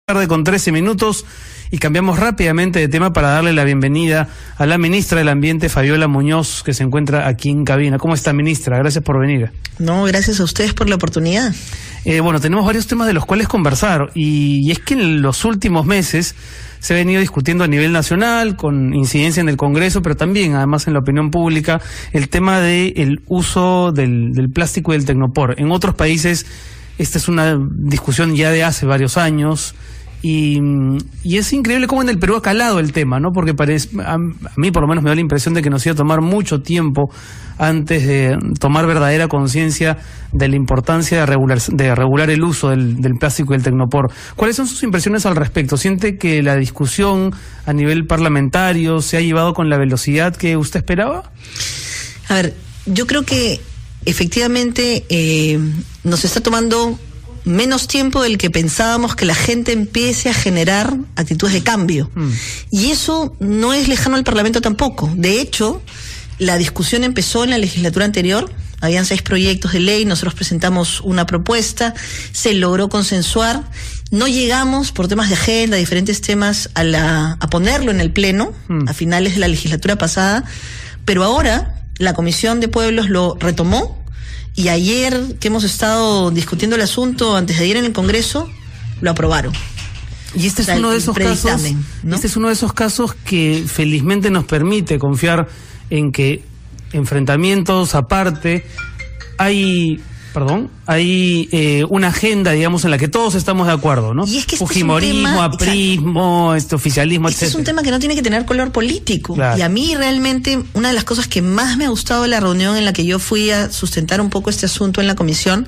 Tarde con 13 minutos y cambiamos rápidamente de tema para darle la bienvenida a la ministra del Ambiente, Fabiola Muñoz, que se encuentra aquí en cabina. ¿Cómo está, ministra? Gracias por venir. No, gracias a ustedes por la oportunidad. Bueno, tenemos varios temas de los cuales conversar y es que en los últimos meses se ha venido discutiendo a nivel nacional, con incidencia en el Congreso, pero también, además, en la opinión pública, el tema del uso del plástico y del tecnopor. En otros países esta es una discusión ya de hace varios años. Y es increíble cómo en el Perú ha calado el tema, ¿no? Porque a mí por lo menos me da la impresión de que nos iba a tomar mucho tiempo antes de tomar verdadera conciencia de la importancia de regular el uso del plástico y el tecnopor. ¿Cuáles son sus impresiones al respecto? ¿Siente que la discusión a nivel parlamentario se ha llevado con la velocidad que usted esperaba? A ver, yo creo que efectivamente nos está tomando menos tiempo del que pensábamos que la gente empiece a generar actitudes de cambio. Y eso no es lejano al Parlamento tampoco. De hecho, la discusión empezó en la legislatura anterior. Habían 6 proyectos de ley, nosotros presentamos una propuesta, se logró consensuar. No llegamos, por temas de agenda, diferentes temas, a ponerlo en el Pleno, a finales de la legislatura pasada, pero ahora la Comisión de Pueblos lo retomó. Y ayer, que hemos estado discutiendo el asunto, antes de ayer en el Congreso, lo aprobaron. Y este es uno de esos casos, ¿no? Este es uno de esos casos que felizmente nos permite confiar en que enfrentamientos aparte, hay una agenda, digamos, en la que todos estamos de acuerdo, ¿no? Y es que Fujimorismo, aprismo, oficialismo, etc. Este es un tema que no tiene que tener color político. Claro. Y a mí realmente una de las cosas que más me ha gustado de la reunión en la que yo fui a sustentar un poco este asunto en la comisión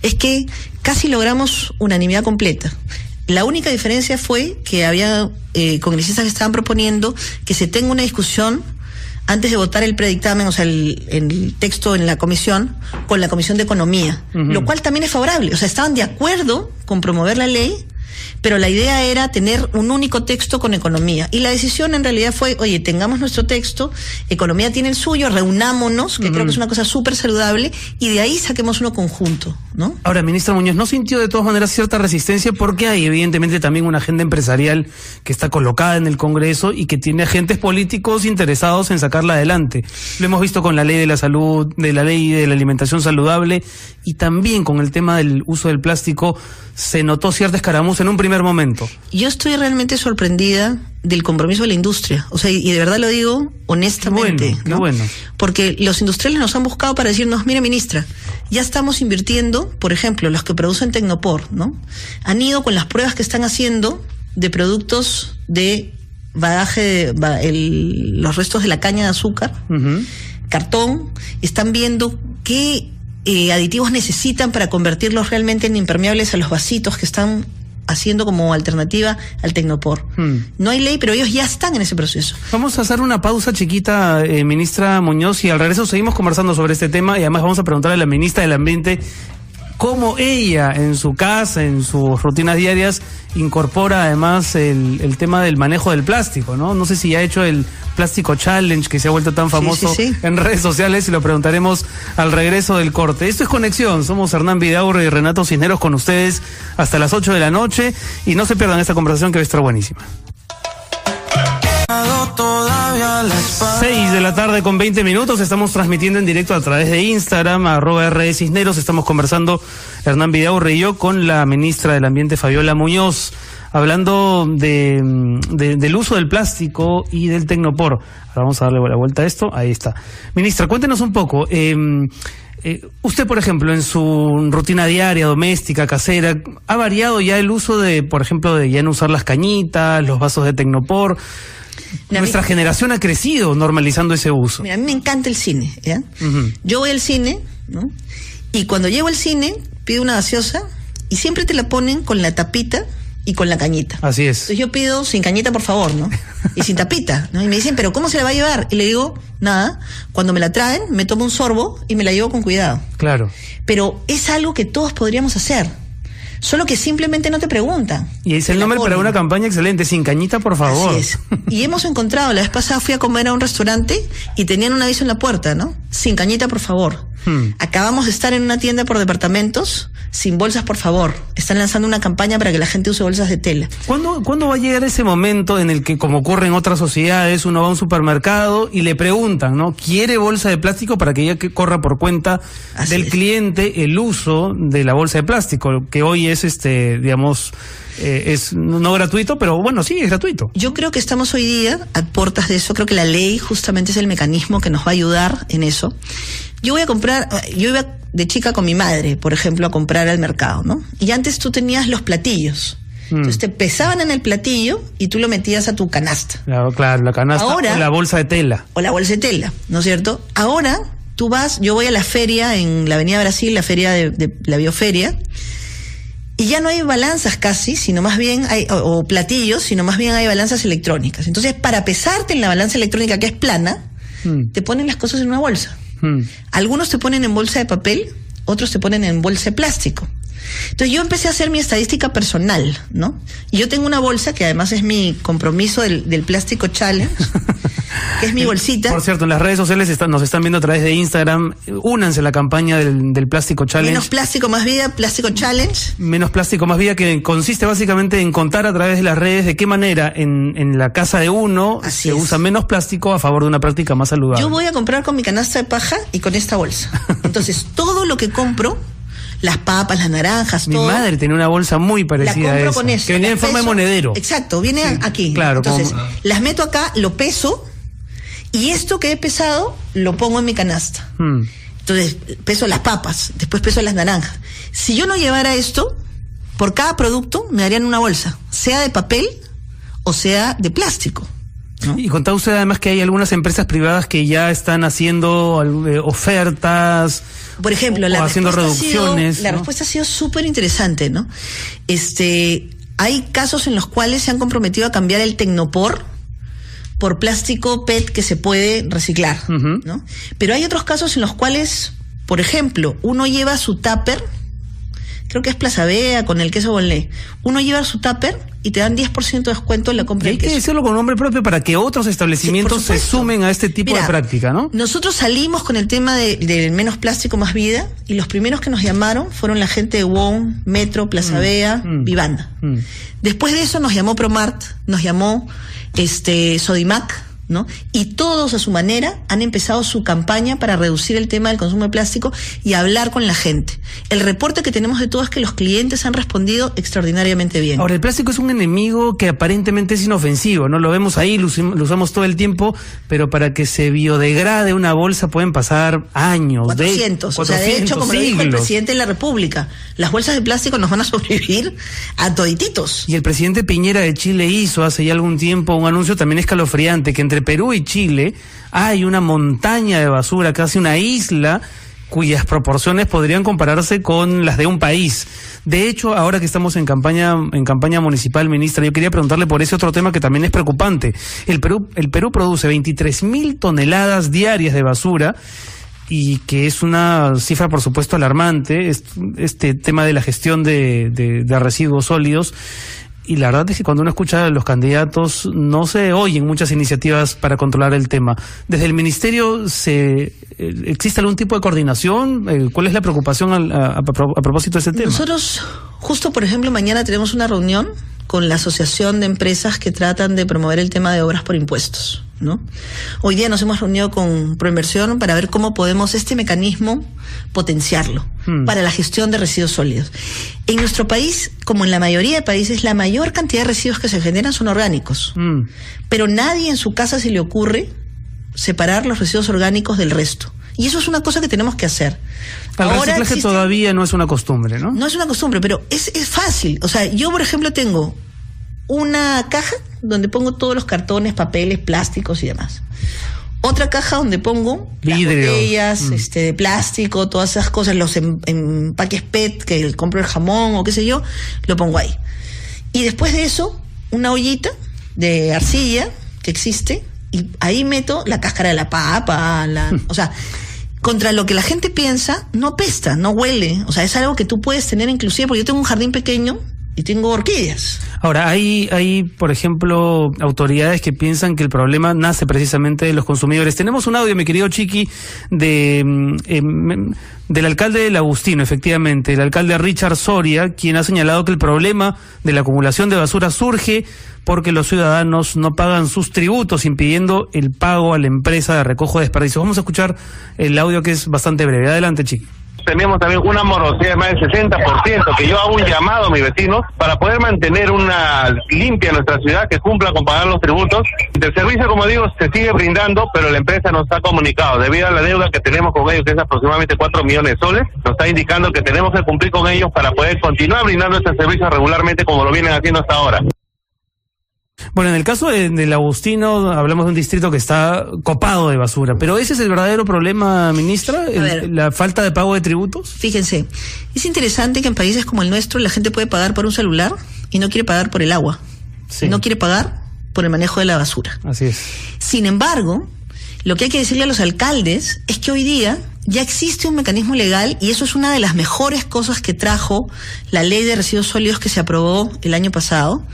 es que casi logramos unanimidad completa. La única diferencia fue que había congresistas que estaban proponiendo que se tenga una discusión antes de votar el predictamen, o sea, el texto en la comisión, con la Comisión de Economía, lo cual también es favorable. O sea, estaban de acuerdo con promover la ley, pero la idea era tener un único texto con Economía. Y la decisión en realidad fue, oye, tengamos nuestro texto, Economía tiene el suyo, reunámonos, que creo que es una cosa súper saludable, y de ahí saquemos uno conjunto, ¿no? Ahora, ministra Muñoz, ¿no sintió de todas maneras cierta resistencia? Porque hay evidentemente también una agenda empresarial que está colocada en el Congreso y que tiene agentes políticos interesados en sacarla adelante. Lo hemos visto con la ley de la salud, de la ley de la alimentación saludable, y también con el tema del uso del plástico se notó cierta escaramuza en un primer momento. Yo estoy realmente sorprendida del compromiso de la industria, o sea, y de verdad lo digo honestamente, qué bueno. Porque los industriales nos han buscado para decirnos, mire, ministra, ya estamos invirtiendo, por ejemplo, los que producen Tecnopor, ¿no? Han ido con las pruebas que están haciendo de productos de bagaje, los restos de la caña de azúcar, cartón, están viendo qué aditivos necesitan para convertirlos realmente en impermeables a los vasitos que están haciendo como alternativa al Tecnopor. No hay ley, pero ellos ya están en ese proceso. Vamos a hacer una pausa chiquita, ministra Muñoz, y al regreso seguimos conversando sobre este tema, y además vamos a preguntarle a la ministra del Ambiente cómo ella en su casa, en sus rutinas diarias, incorpora además el tema del manejo del plástico, ¿no? No sé si ha hecho el Plástico Challenge, que se ha vuelto tan famoso en redes sociales, y lo preguntaremos al regreso del corte. Esto es Conexión, somos Hernán Vidaurre y Renato Cisneros con ustedes hasta las 8 de la noche, y no se pierdan esta conversación que va a estar buenísima. 6 de la tarde con 20 minutos, estamos transmitiendo en directo a través de Instagram, @RDCisneros, estamos conversando Hernán Vidaurre y yo con la ministra del Ambiente, Fabiola Muñoz, hablando del uso del plástico y del tecnopor. Ahora vamos a darle la vuelta a esto, ahí está. Ministra, cuéntenos un poco, usted, por ejemplo, en su rutina diaria, doméstica, casera, ¿ha variado ya el uso de, por ejemplo, de ya no usar las cañitas, los vasos de tecnopor? Nuestra generación ha crecido normalizando ese uso. Mira, a mí me encanta el cine, ¿ya? Yo voy al cine, ¿no? Y cuando llego al cine, pido una gaseosa y siempre te la ponen con la tapita y con la cañita. Así es. Entonces yo pido sin cañita, por favor, ¿no? Y sin tapita, ¿no? Y me dicen, ¿pero cómo se la va a llevar? Y le digo, nada, cuando me la traen, me tomo un sorbo y me la llevo con cuidado. Claro. Pero es algo que todos podríamos hacer. Solo que simplemente no te preguntan. Y es el nombre para una campaña excelente, sin cañita, por favor. Así es. Y hemos encontrado, la vez pasada fui a comer a un restaurante y tenían un aviso en la puerta, ¿no? Sin cañita, por favor. Acabamos de estar en una tienda por departamentos, sin bolsas, por favor. Están lanzando una campaña para que la gente use bolsas de tela. ¿Cuándo va a llegar ese momento en el que, como ocurre en otras sociedades, uno va a un supermercado y le preguntan, ¿no? ¿Quiere bolsa de plástico para que ya que corra por cuenta del cliente el uso de la bolsa de plástico? Que hoy es, digamos, es no gratuito, pero bueno, sí, es gratuito. Yo creo que estamos hoy día a puertas de eso. Creo que la ley justamente es el mecanismo que nos va a ayudar en eso. Yo iba de chica con mi madre, por ejemplo, a comprar al mercado, ¿no? Y antes tú tenías los platillos. Entonces te pesaban en el platillo y tú lo metías a tu canasta. Claro, la canasta. Ahora, o la bolsa de tela. O la bolsa de tela, ¿no es cierto? Ahora yo voy a la feria en la Avenida Brasil, la feria de la Bioferia, y ya no hay balanzas casi, sino más bien o platillos, sino más bien hay balanzas electrónicas. Entonces, para pesarte en la balanza electrónica, que es plana, te ponen las cosas en una bolsa. Algunos te ponen en bolsa de papel, otros te ponen en bolsa de plástico. Entonces yo empecé a hacer mi estadística personal, ¿no? Y yo tengo una bolsa que además es mi compromiso del Plástico Challenge, que es mi bolsita. Por cierto, en las redes sociales nos están viendo a través de Instagram. Únanse a la campaña del Plástico Challenge. Menos plástico, más vida, Plástico Challenge. Menos plástico, más vida, que consiste básicamente en contar a través de las redes de qué manera en la casa de uno se usa menos plástico a favor de una práctica más saludable. Yo voy a comprar con mi canasta de paja y con esta bolsa. Entonces, todo lo que compro, las papas, las naranjas, todo. Mi madre tenía una bolsa muy parecida a esa, con eso, que venía en forma de monedero. Exacto, viene aquí. Claro. Entonces, las meto acá, lo peso, y esto que he pesado, lo pongo en mi canasta. Entonces, peso las papas, después peso las naranjas. Si yo no llevara esto, por cada producto me darían una bolsa, sea de papel o sea de plástico, ¿no? Y contaba usted además que hay algunas empresas privadas que ya están haciendo ofertas, por ejemplo, haciendo reducciones. La respuesta ha sido súper interesante, ¿no? Hay casos en los cuales se han comprometido a cambiar el Tecnopor por plástico PET que se puede reciclar, ¿no? Pero hay otros casos en los cuales, por ejemplo, uno lleva su tupper, creo que es Plaza Vea con el queso Bonlé, uno lleva su tupper y te dan 10% de descuento en la compra del queso. Hay que decirlo con nombre propio para que otros establecimientos se sumen a este tipo de práctica, ¿no? Nosotros salimos con el tema de menos plástico, más vida, y los primeros que nos llamaron fueron la gente de WOM, Metro, Plaza Vea, Vivanda. Después de eso nos llamó Promart, nos llamó Sodimac, ¿no? Y todos a su manera han empezado su campaña para reducir el tema del consumo de plástico y hablar con la gente. El reporte que tenemos de todo es que los clientes han respondido extraordinariamente bien. Ahora, el plástico es un enemigo que aparentemente es inofensivo, ¿no? Lo vemos ahí, lo usamos todo el tiempo, pero para que se biodegrade una bolsa pueden pasar años. 400, o sea, de hecho, como lo dijo el presidente de la República, las bolsas de plástico nos van a sobrevivir a todititos. Y el presidente Piñera de Chile hizo hace ya algún tiempo un anuncio también escalofriante, que entre Perú y Chile hay una montaña de basura, casi una isla, cuyas proporciones podrían compararse con las de un país. De hecho, ahora que estamos en campaña municipal, ministra, yo quería preguntarle por ese otro tema que también es preocupante. El Perú produce 23.000 toneladas diarias de basura, y que es una cifra, por supuesto, alarmante, este tema de la gestión de residuos sólidos. Y la verdad es que cuando uno escucha a los candidatos no se oyen muchas iniciativas para controlar el tema. ¿Desde el ministerio existe algún tipo de coordinación? ¿Cuál es la preocupación a propósito de ese tema? Nosotros, justo por ejemplo, mañana tenemos una reunión con la Asociación de Empresas que tratan de promover el tema de obras por impuestos, ¿no? Hoy día nos hemos reunido con Proinversión para ver cómo podemos este mecanismo potenciarlo para la gestión de residuos sólidos. En nuestro país, como en la mayoría de países, la mayor cantidad de residuos que se generan son orgánicos. Pero nadie en su casa se le ocurre separar los residuos orgánicos del resto. Y eso es una cosa que tenemos que hacer. El reciclaje todavía no es una costumbre, ¿no? No es una costumbre, pero es fácil. O sea, yo, por ejemplo, tengo una caja donde pongo todos los cartones, papeles, plásticos y demás. Otra caja donde pongo las botellas de plástico, todas esas cosas, los empaques PET, que compro el jamón o qué sé yo, lo pongo ahí. Y después de eso, una ollita de arcilla que existe, y ahí meto la cáscara de la papa, o sea, contra lo que la gente piensa, no apesta, no huele. O sea, es algo que tú puedes tener inclusive, porque yo tengo un jardín pequeño y tengo orquídeas. Ahora, hay, por ejemplo, autoridades que piensan que el problema nace precisamente de los consumidores. Tenemos un audio, mi querido Chiqui, del alcalde del Agustino, efectivamente, el alcalde Richard Soria, quien ha señalado que el problema de la acumulación de basura surge porque los ciudadanos no pagan sus tributos, impidiendo el pago a la empresa de recojo de desperdicios. Vamos a escuchar el audio, que es bastante breve. Adelante, Chiqui. Tenemos también una morosidad de más del 60%, que yo hago un llamado a mis vecinos para poder mantener una limpia nuestra ciudad, que cumpla con pagar los tributos. El servicio, como digo, se sigue brindando, pero la empresa nos ha comunicado, debido a la deuda que tenemos con ellos, que es aproximadamente 4 millones de soles, nos está indicando que tenemos que cumplir con ellos para poder continuar brindando este servicio regularmente como lo vienen haciendo hasta ahora. Bueno, en el caso del Agustino, hablamos de un distrito que está copado de basura, pero ¿ese es el verdadero problema, ministra? ¿La falta de pago de tributos? Fíjense, es interesante que en países como el nuestro la gente puede pagar por un celular y no quiere pagar por el agua. Sí. No quiere pagar por el manejo de la basura. Así es. Sin embargo, lo que hay que decirle a los alcaldes es que hoy día ya existe un mecanismo legal, y eso es una de las mejores cosas que trajo la ley de residuos sólidos que se aprobó el año pasado,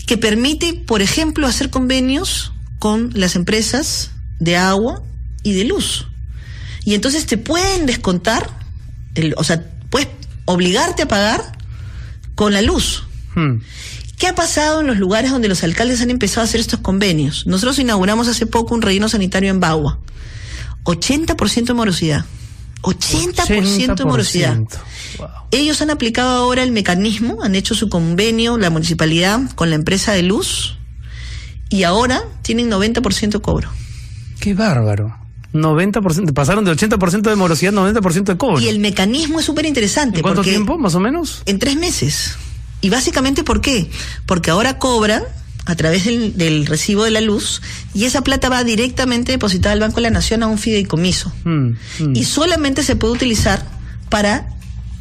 que permite, por ejemplo, hacer convenios con las empresas de agua y de luz. Y entonces te pueden descontar, puedes obligarte a pagar con la luz. ¿Qué ha pasado en los lugares donde los alcaldes han empezado a hacer estos convenios? Nosotros inauguramos hace poco un relleno sanitario en Bagua. 80% de morosidad. 80% de morosidad. Wow. Ellos han aplicado ahora el mecanismo, han hecho su convenio, la municipalidad, con la empresa de luz, y ahora tienen 90% de cobro. ¡Qué bárbaro! 90%, pasaron de 80% de morosidad a 90% de cobro. Y el mecanismo es súper interesante. ¿En cuánto tiempo, más o menos? En 3 meses. Y básicamente, ¿por qué? Porque ahora cobran a través del recibo de la luz, y esa plata va directamente depositada al Banco de la Nación a un fideicomiso. Y solamente se puede utilizar para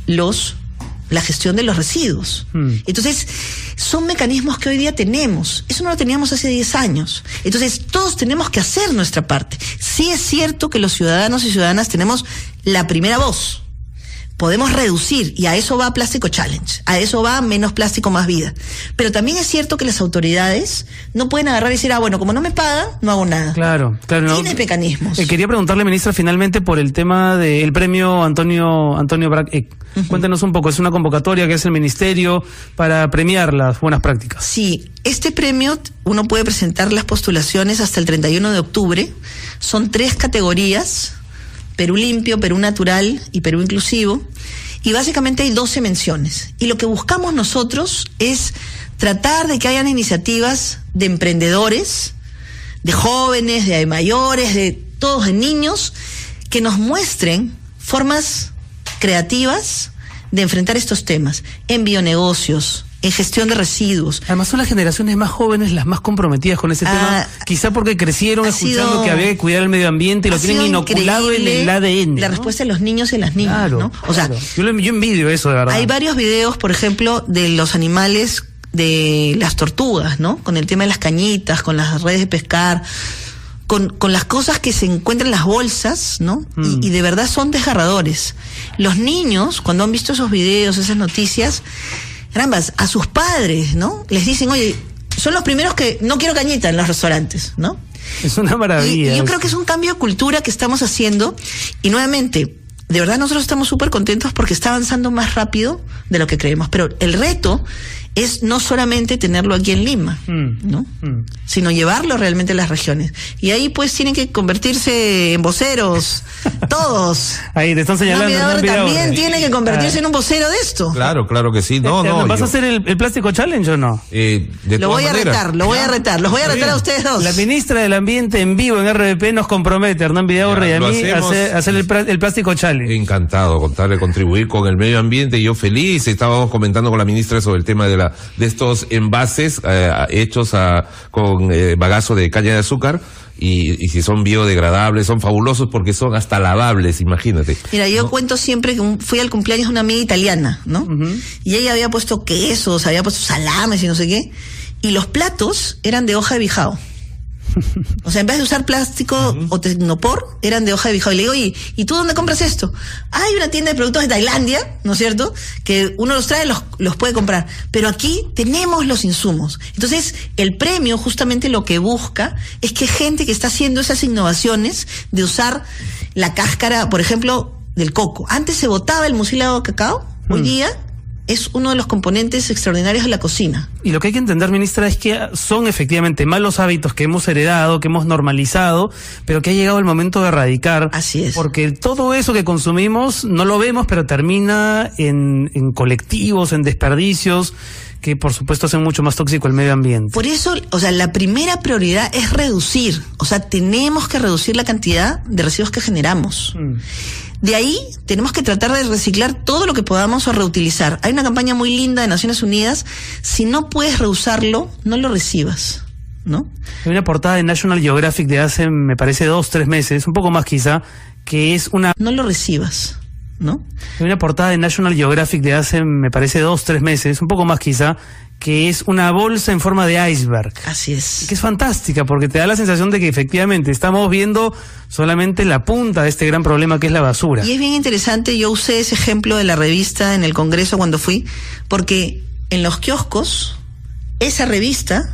la gestión de los residuos. Entonces, son mecanismos que hoy día tenemos. Eso no lo teníamos hace 10 años. Entonces, todos tenemos que hacer nuestra parte. Sí es cierto que los ciudadanos y ciudadanas tenemos la primera voz. Podemos reducir, y a eso va Plástico Challenge, a eso va Menos Plástico, Más Vida. Pero también es cierto que las autoridades no pueden agarrar y decir, bueno, como no me pagan, no hago nada. Claro. Tiene mecanismos. Quería preguntarle, ministra, finalmente por el tema del premio Antonio Brac. Cuéntenos un poco, es una convocatoria que es el ministerio para premiar las buenas prácticas. Sí, este premio uno puede presentar las postulaciones hasta el 31 de octubre. Son 3 categorías: Perú Limpio, Perú Natural y Perú Inclusivo, y básicamente hay 12 menciones. Y lo que buscamos nosotros es tratar de que hayan iniciativas de emprendedores, de jóvenes, de mayores, de todos, de niños, que nos muestren formas creativas de enfrentar estos temas en bionegocios, en gestión de residuos. Además son las generaciones más jóvenes las más comprometidas con ese tema, quizá porque crecieron escuchando que había que cuidar el medio ambiente y lo tienen inoculado en el ADN. La respuesta de los niños y las niñas, claro, ¿no? O claro. Yo envidio eso, de verdad. Hay varios videos, por ejemplo, de los animales, de las tortugas, ¿no? Con el tema de las cañitas, con las redes de pescar, con las cosas que se encuentran en las bolsas, ¿no? Y de verdad son desgarradores. Los niños, cuando han visto esos videos, esas noticias, carambas, a sus padres, ¿no? Les dicen, oye, son los primeros que no quiero cañita en los restaurantes, ¿no? Es una maravilla. Y yo creo que es un cambio de cultura que estamos haciendo, y nuevamente, de verdad nosotros estamos súper contentos porque está avanzando más rápido de lo que creemos, pero el reto es no solamente tenerlo aquí en Lima, ¿no? Sino llevarlo realmente a las regiones. Y ahí pues tienen que convertirse en voceros, todos. Ahí te están señalando. También tiene que convertirse en un vocero de esto. Claro que sí. ¿Vas a hacer el Plástico Challenge o no? Lo voy a retar. Los voy a retar a ustedes dos. La ministra del Ambiente en vivo en RBP nos compromete, Hernán Vidaurre y a mí, a hacer el Plástico Challenge. Encantado, contribuir con el medio ambiente. Yo feliz. Estábamos comentando con la ministra sobre el tema de estos envases hechos con bagazo de caña de azúcar, y si son biodegradables, son fabulosos porque son hasta lavables, imagínate. Mira, yo cuento siempre que fui al cumpleaños de una amiga italiana, ¿no? Y ella había puesto quesos, había puesto salames y no sé qué, y los platos eran de hoja de bijao. O sea, en vez de usar plástico o tecnopor, eran de hoja de bijao. Y le digo, oye, ¿y tú dónde compras esto? Hay una tienda de productos de Tailandia, ¿no es cierto? Que uno los trae, los puede comprar. Pero aquí tenemos los insumos. Entonces, el premio justamente lo que busca es que gente que está haciendo esas innovaciones de usar la cáscara, por ejemplo, del coco. Antes se botaba el mucílago de cacao, hoy día es uno de los componentes extraordinarios de la cocina. Y lo que hay que entender, ministra, es que son efectivamente malos hábitos que hemos heredado, que hemos normalizado, pero que ha llegado el momento de erradicar. Así es. Porque todo eso que consumimos no lo vemos, pero termina en colectivos, en desperdicios, que por supuesto hacen mucho más tóxico el medio ambiente. Por eso, o sea, la primera prioridad es reducir. O sea, tenemos que reducir la cantidad de residuos que generamos. De ahí tenemos que tratar de reciclar todo lo que podamos o reutilizar. Hay una campaña muy linda de Naciones Unidas. Si no puedes reusarlo, no lo recibas, ¿no? Hay una portada de National Geographic de hace, me parece, 2-3 meses, un poco más quizá, que es una... No lo recibas, ¿no? Hay una portada de National Geographic de hace, me parece, 2-3 meses, un poco más quizá, que es una bolsa en forma de iceberg. Así es. Que es fantástica, porque te da la sensación de que efectivamente estamos viendo solamente la punta de este gran problema que es la basura. Y es bien interesante, yo usé ese ejemplo de la revista en el Congreso cuando fui, porque en los kioscos, esa revista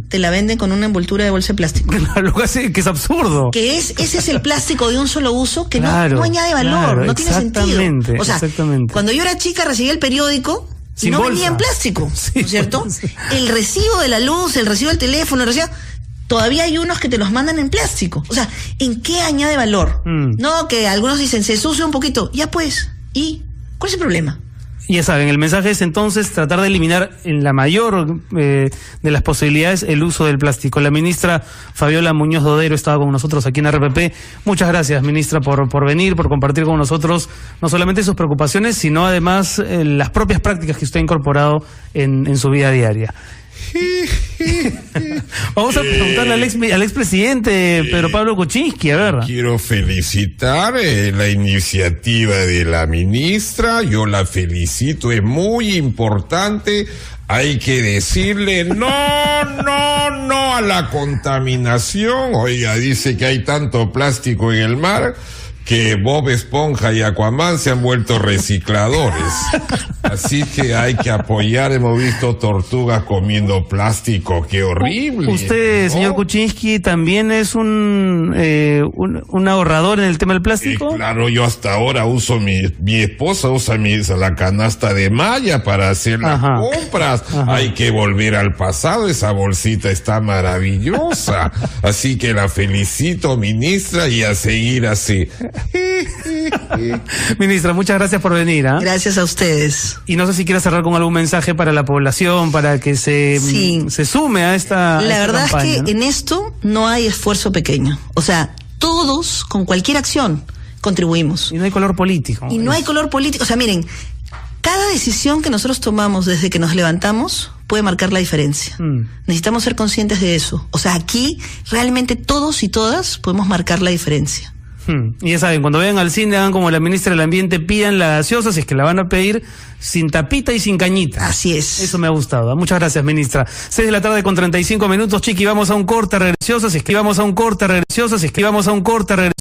te la venden con una envoltura de bolsa de plástico. Lo que hace que es absurdo. Ese es el plástico de un solo uso que Claro, no añade valor, claro, no tiene sentido. exactamente, O sea, exactamente. cuando yo era chica recibía el periódico y Sin no bolsa. venía en plástico, Sí, ¿no es cierto? sí. El recibo de la luz, el recibo del teléfono, el recibo... Todavía hay unos que te los mandan en plástico. O sea, ¿en qué añade valor? No, que algunos dicen, se sucia un poquito. Ya pues, ¿y cuál es el problema? Y ya saben, el mensaje es entonces tratar de eliminar en la mayor de las posibilidades el uso del plástico. La ministra Fabiola Muñoz Dodero estaba con nosotros aquí en RPP. Muchas gracias, ministra, por venir, por compartir con nosotros no solamente sus preocupaciones, sino además las propias prácticas que usted ha incorporado en su vida diaria. Vamos a preguntarle al expresidente Pedro Pablo Kuczynski, a ver. Quiero felicitar la iniciativa de la ministra, yo la felicito, es muy importante, hay que decirle no a la contaminación. Oiga, dice que hay tanto plástico en el mar que Bob Esponja y Aquaman se han vuelto recicladores. Así que hay que apoyar. Hemos visto tortugas comiendo plástico, qué horrible. ¿Usted, ¿no? señor Kuczynski, también es un ahorrador en el tema del plástico? Claro, yo hasta ahora uso mi esposa usa la canasta de malla para hacer las compras. Hay que volver al pasado, esa bolsita está maravillosa. Así que la felicito, ministra, y a seguir así. Ministra, muchas gracias por venir. Gracias a ustedes. Y no sé si quiere cerrar con algún mensaje para la población, para que se sume a esta La verdad campaña, es que ¿no? en esto no hay esfuerzo pequeño. O sea, todos, con cualquier acción, contribuimos. Y no hay color político. Y no hay color político. O sea, miren, cada decisión que nosotros tomamos desde que nos levantamos puede marcar la diferencia. Necesitamos ser conscientes de eso. O sea, aquí realmente todos y todas podemos marcar la diferencia. Y ya saben, cuando vayan al cine, hagan como la ministra del Ambiente, pidan la gaseosa, si es que la van a pedir, sin tapita y sin cañita. Así es. Eso me ha gustado. Muchas gracias, ministra. 6:35 p.m, Chiqui, vamos a un corte, regresiosa, si es que vamos a un corte, regresiosa, si es que vamos a un corte,